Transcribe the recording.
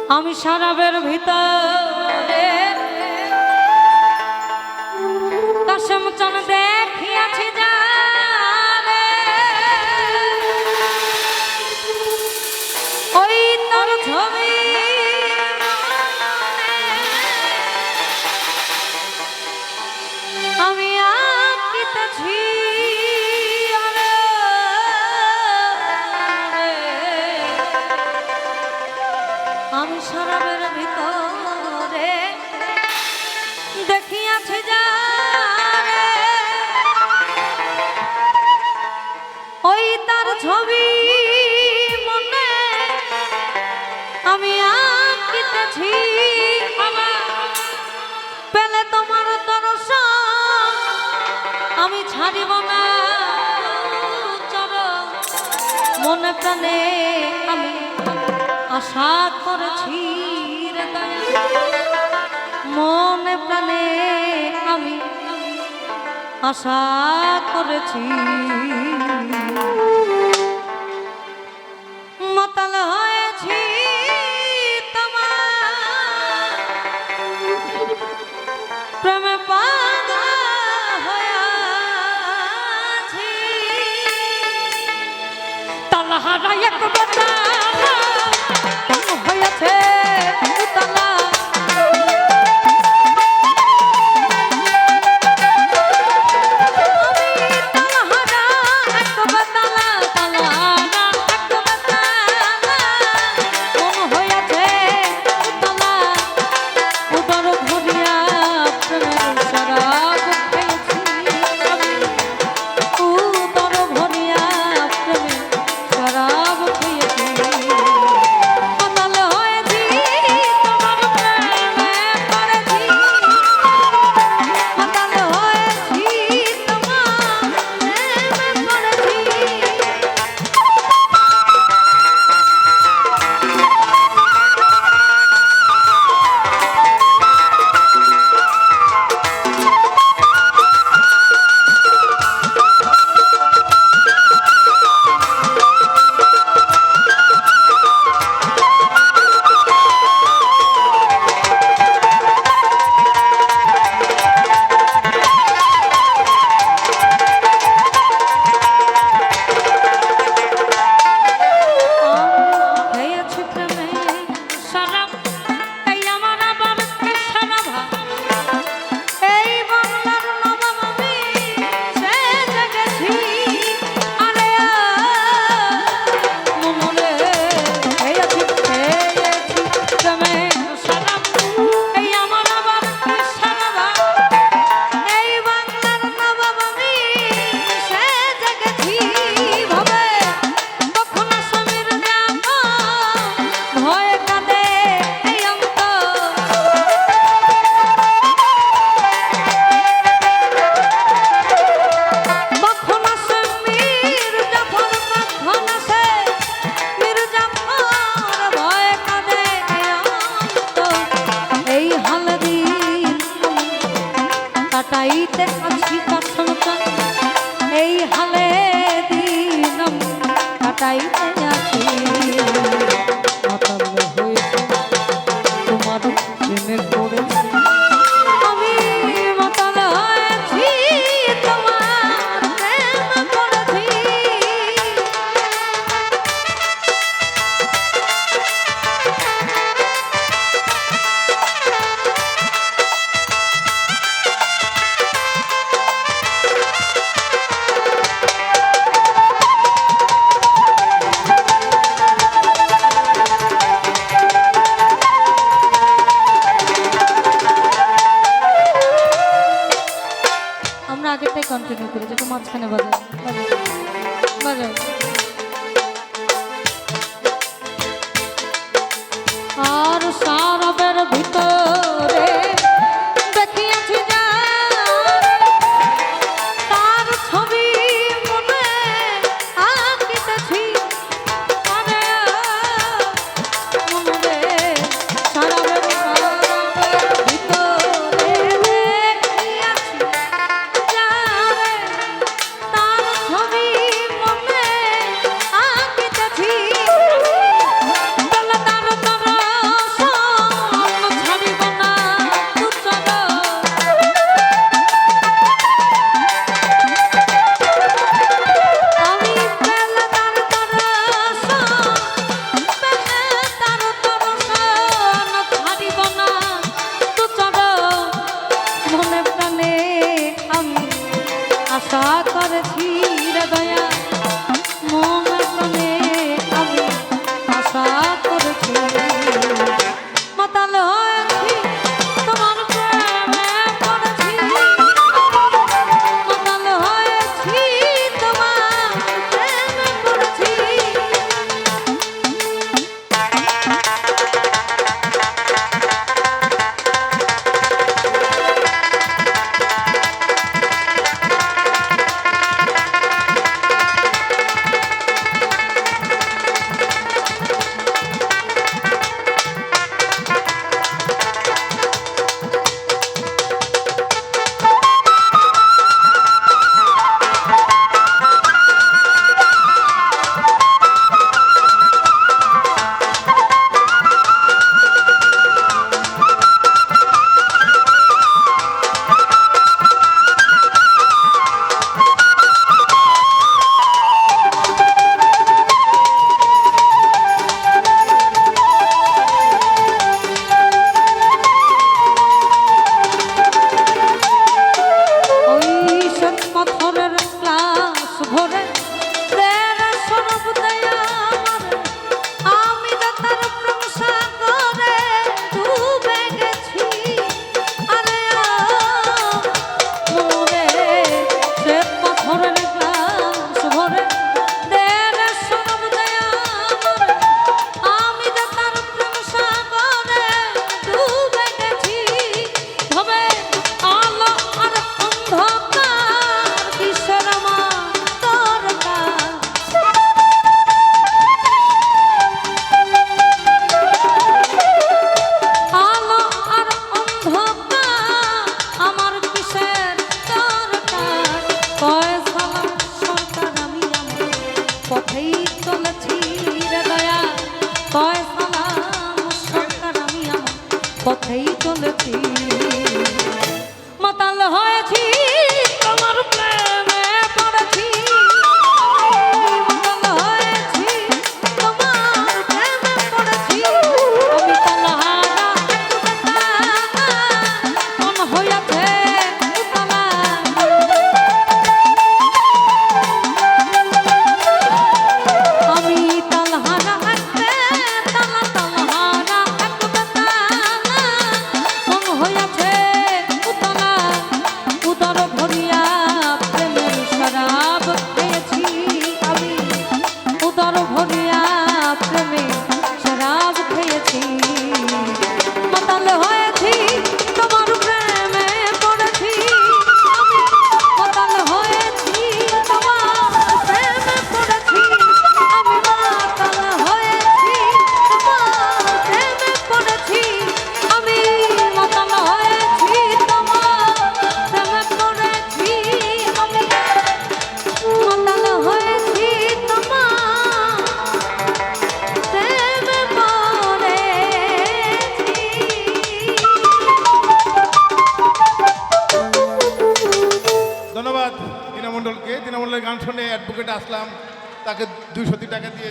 আমি শরাবের ভিতরে কসম চন দেখিয়াছি যারে ওই তোর ছবি আমি আঁকিতেছি আমি শরাবের ভিতরে দেখিয়াছি যারে ওই তার ছবি মনে আমি আঁকিতেছি পেলে তোমার দর্শন আমি ছাড়িব না চরণ মনে প্রাণে আমি আশা করেছি রে মনে প্রাণে আমি আশা করেছি মাতাল হয়েছি তোমার প্রেমে পাগল হয়েছি তালহারা এক বেটা হয়েছে তালা কাটাইতে আছি কথন এই হালে দিন কাটাইতে আছি মাতাল হয়েছে তোমার প্রেমে পড়েছি আমি মাতাল হয়েছি তোমার প্রেমে পড়েছি আগেরটাই কন্টিনিউ করে যেটা মাঝখানে বাজায় বাজায় আর শরাবের ভিতরে দেখিয়াছি তার ছবি মনে আঁকিতেছি মনে শরাবের ভিতরে তার ছবি মনে আঁকিতেছি পথেই চলেছি মাতাল হয়েছি তোমার প্রেমে পড়েছি মাতাল হয়েছি তোমার প্রেমে পড়েছি আমি তালহারা মন হইয়াছে উতলা আমি তালহারা তালহারা মন হইয়াছে উতলা উদর ভরিয়া প্রেমের শরাব খেয়েছি আমি উদর ভরিয়া প্রেমে শরাব খেয়েছি মাতাল হয়েছি তোমার প্রেমে পড়েছি আমি মাতাল হয়েছি তোমার প্রেমে পড়েছি আমি মাতাল হয়েছি তোমার প্রেমে পড়েছি আমি মাতাল হয়েছি তোমার প্রেমে পড়েছি আমি মাতাল হয়েছি তোমার প্রেমে পড়েছি ধন্যবাদ দীনা মণ্ডলকে। দীনা মণ্ডলের গান শুনে অ্যাডভোকেট আসলাম, তাকে 200 টাকা দিয়ে